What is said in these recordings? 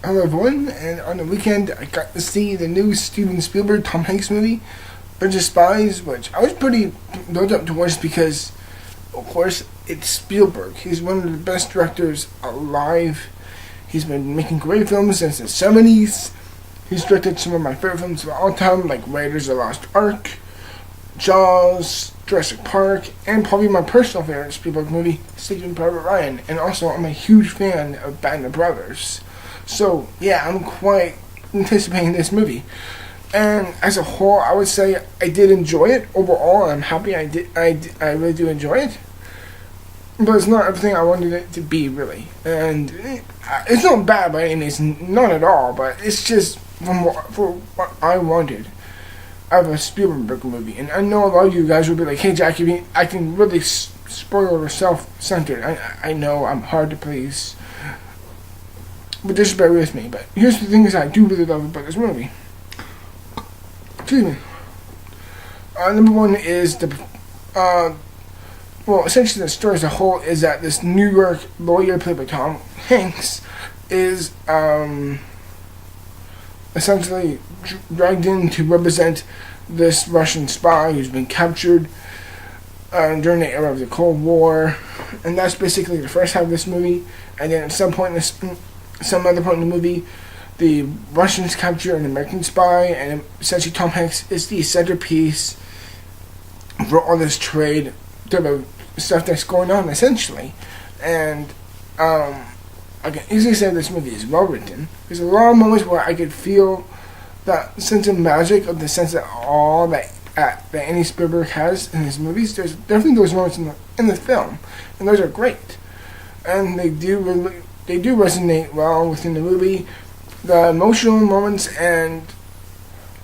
Hello everyone, and on the weekend I got to see the new Steven Spielberg Tom Hanks movie, Spies, which I was pretty built up to watch because, of course, it's Spielberg. He's one of the best directors alive. He's been making great films since the 70s. He's directed some of my favorite films of all time, like Raiders of the Lost Ark, Jaws, Jurassic Park, and probably my personal favorite Spielberg movie, Saving Private Ryan. And also, I'm a huge fan of Band of Brothers. So, yeah, I'm quite anticipating this movie. And as a whole, I would say I did enjoy it. Overall, I'm happy I did. I really do enjoy it. But it's not everything I wanted it to be, really. And it's not bad by any means, not at all. But it's just for what I wanted out of a Spielberg movie. And I know a lot of you guys will be like, hey, Jack, you're acting really spoiled or self-centered. I know I'm hard to please. But just bear with me. But here's the things I do really love about this movie. Excuse me. Number one is essentially the story as a whole is that this New York lawyer played by Tom Hanks is essentially dragged in to represent this Russian spy who's been captured during the era of the Cold War, and that's basically the first half of this movie. And then at some other point in the movie, the Russians capture an American spy, and essentially Tom Hanks is the centerpiece for all this trade type of stuff that's going on, essentially. And I can easily say this movie is well written. There's a lot of moments where I could feel that sense of magic, of the sense of awe that Andy Spielberg has in his movies. There's definitely those moments in the film, and those are great. And they do resonate well within the movie. The emotional moments and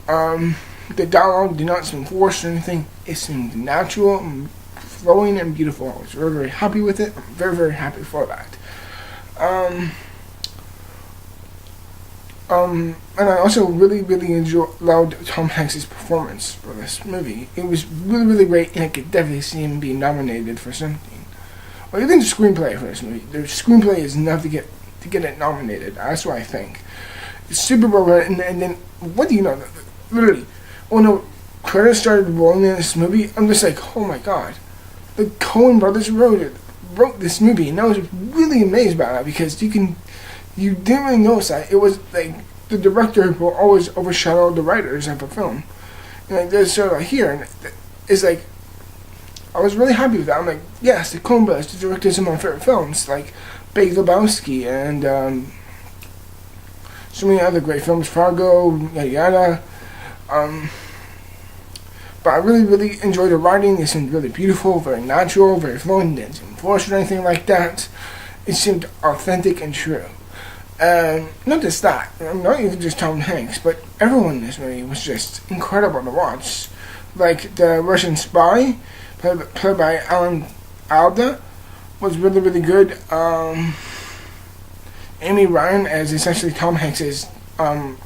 the dialogue do not seem forced or anything. It seemed natural and flowing and beautiful. I was very, very happy with it. I'm very, very happy for that. And I also really, really loved Tom Hanks' performance for this movie. It was really, really great, and I could definitely see him being nominated for something. Or even the screenplay for this movie. The screenplay is enough to get it nominated. That's what I think. It's super well written, and then what do you know? Literally, when the credits started rolling in this movie, I'm just like, oh my god, the Coen brothers wrote this movie, and I was really amazed by that because you didn't really notice that it was like the director will always overshadow the writers of a film, and like there's sort of here, and it's like I was really happy with that. I'm like, yes, the Coen brothers, the directors of my favorite films, like Big Lebowski and so many other great films, Fargo, yada yada. But I really, really enjoyed the writing. It seemed really beautiful, very natural, very flowing, didn't seem forced or anything like that. It seemed authentic and true. And not just that, not even just Tom Hanks, but everyone in this movie was just incredible to watch. Like the Russian spy, played by Alan Alda, was really, really good. Amy Ryan, as essentially Tom Hanks'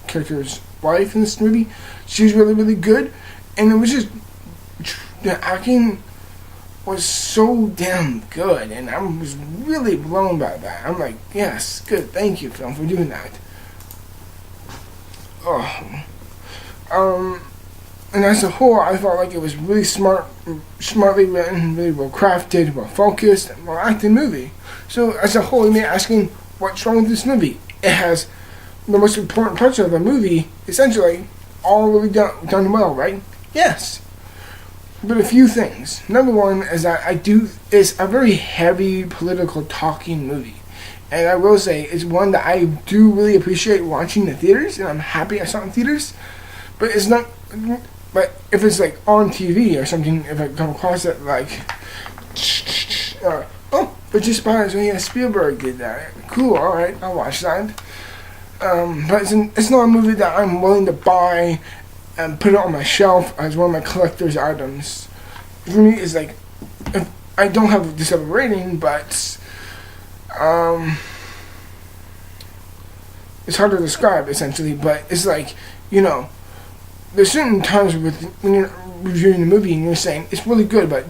character's wife in this movie, she's really, really good. And it was just, the acting was so damn good, and I was really blown by that. I'm like, yes, good, thank you, film, for doing that. And as a whole, I felt like it was really smartly written, really well crafted, well focused, and well acted movie. So as a whole, you may be asking, what's wrong with this movie? It has the most important parts of the movie, essentially, all really done well, right? Yes. But a few things. Number one is that it's a very heavy political talking movie. And I will say, it's one that I do really appreciate watching in the theaters, and I'm happy I saw it in theaters. But it's not, but if it's like on TV or something, if I come across it like, but just Spies, yeah, Spielberg did that. Cool, alright, I'll watch that. But it's not a movie that I'm willing to buy and put it on my shelf as one of my collector's items. For me, it's like, I don't have this type of rating, but it's hard to describe, essentially. But it's like, there's certain times when you're reviewing the movie and you're saying, it's really good, but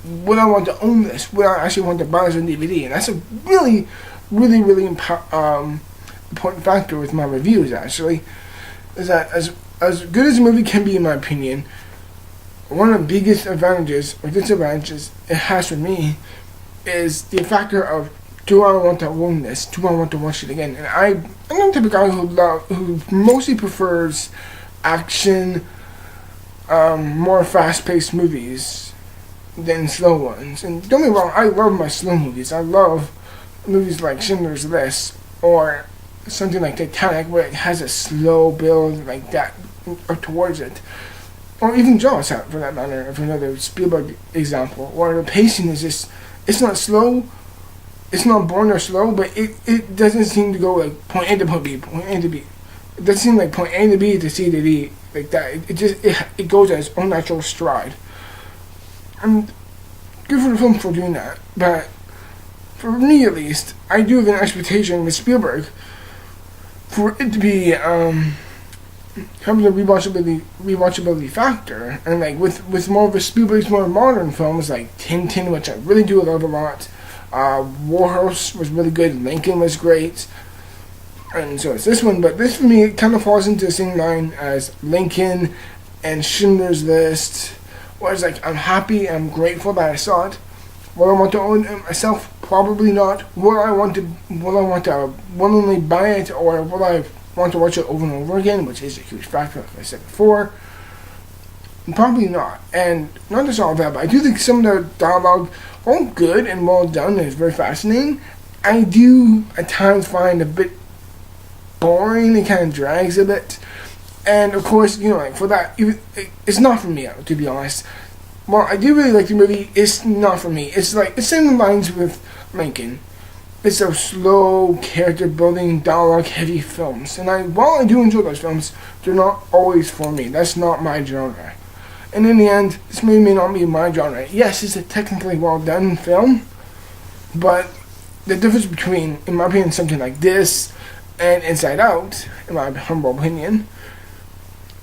would I want to own this? Would I actually want to buy this on DVD? And that's a really, really, really important factor with my reviews, actually, is that as good as a movie can be, in my opinion, one of the biggest advantages or disadvantages it has for me is the factor of, do I want to own this? Do I want to watch it again? And I'm the type of guy who mostly prefers action, more fast-paced movies than slow ones. And don't get me wrong, I love my slow movies. I love movies like Schindler's List or something like Titanic, where it has a slow build like that towards it. Or even Jaws, for that matter, for another Spielberg example, where the pacing is just, it's not slow, it's not boring or slow, but it doesn't seem to go like point A to point B, point A to B. It doesn't seem like point A to B to C to D, like that. It goes at its own natural stride. And good for the film for doing that, but for me at least, I do have an expectation with Spielberg for it to be having a rewatchability factor, and like with more of a Spielberg's more modern films like Tintin, which I really do love a lot. Warhorse was really good. Lincoln was great, and so it's this one. But this for me, it kind of falls into the same line as Lincoln and Schindler's List, where it's like I'm happy, I'm grateful that I saw it. Will I want to own it myself? Probably not. Will I want to willingly buy it, or will I want to watch it over and over again, which is a huge factor, like I said before? Probably not. And not just all that, but I do think some of the dialogue, all good and well done, and it's very fascinating. I do at times find a bit boring. It kind of drags a bit. And of course, like for that, it's not for me, to be honest. Well, I do really like the movie. It's not for me. It's in the lines with Lincoln. It's those slow, character-building, dialogue-heavy films. And while I do enjoy those films, they're not always for me. That's not my genre. And in the end, this movie may not be my genre. Yes, it's a technically well-done film, but the difference between, in my opinion, something like this and Inside Out, in my humble opinion,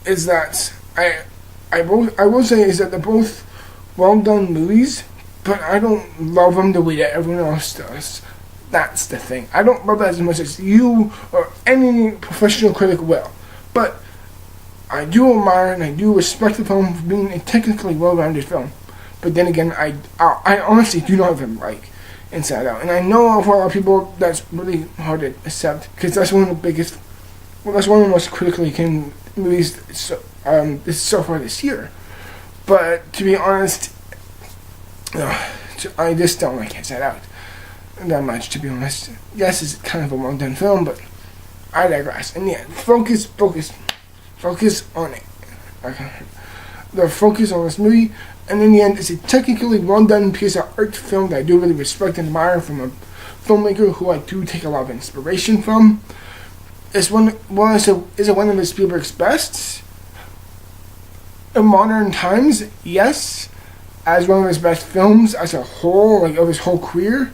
is that I will say is that they're both well-done movies, but I don't love them the way that everyone else does. That's the thing. I don't love that as much as you or any professional critic will. But I do admire and I do respect the film for being a technically well-rounded film. But then again, I honestly do not even like Inside Out. And I know for a lot of people that's really hard to accept, because that's one of the biggest, that's one of the most critically acclaimed movies so far this year. But to be honest, I just don't like Inside Out that much, to be honest. Yes, it's kind of a well-done film, but I digress. And yeah, focus on it. Okay. The focus on this movie, and in the end, it's a technically well-done piece of art film that I do really respect and admire from a filmmaker who I do take a lot of inspiration from. Is it one of Spielberg's best? In modern times, yes. As one of his best films as a whole, like of his whole career,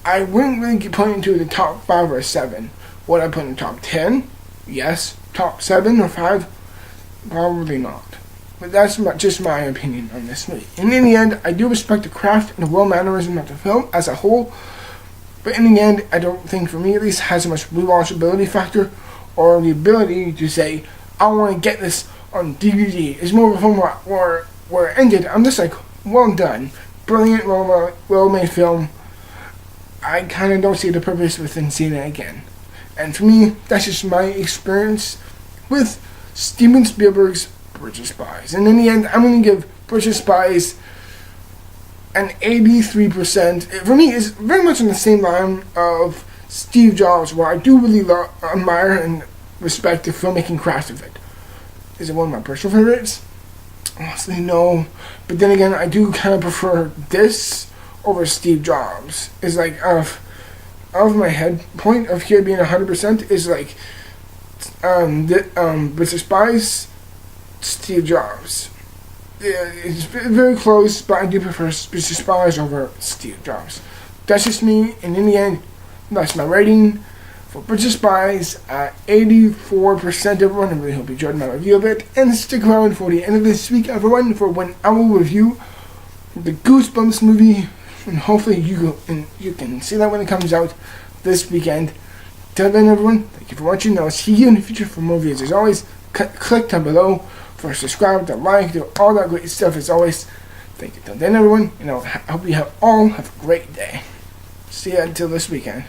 I wouldn't really put it into the top 5 or 7. Would I put it in the top 10? Yes. Top 7 or 5? Probably not. But that's just my opinion on this movie. And in the end, I do respect the craft and the well-mannerism of the film as a whole. But in the end, I don't think, for me at least, has a much rewatchability factor or the ability to say, I want to get this on DVD. It's more of a film where it ended, I'm just like, well done. Brilliant, well-made film. I kind of don't see the purpose within seeing it again. And for me, that's just my experience with Steven Spielberg's Bridge of Spies. And in the end, I'm going to give Bridge of Spies an 83%. For me, it's very much on the same line of Steve Jobs, where I do really admire and respect the filmmaking craft of it. Is it one of my personal favorites? Honestly, no. But then again, I do kind of prefer this over Steve Jobs. Is like out of my head point of here being 100% is like Bridge of Spies, Steve Jobs. Yeah, it's very close, but I do prefer Bridge of Spies over Steve Jobs. That's just me, and in the end, that's my rating for Bridge of Spies at 84%. Everyone, I really hope you enjoyed my review of it, and stick around for the end of this week, everyone, for when I will review the Goosebumps movie, and hopefully you can see that when it comes out this weekend. Till then, everyone, thank you for watching. I'll see you in the future for more videos. As always, click down below for subscribe, to like, to all that great stuff. As always, thank you. Till then, everyone, and I hope you all have a great day. See you until this weekend.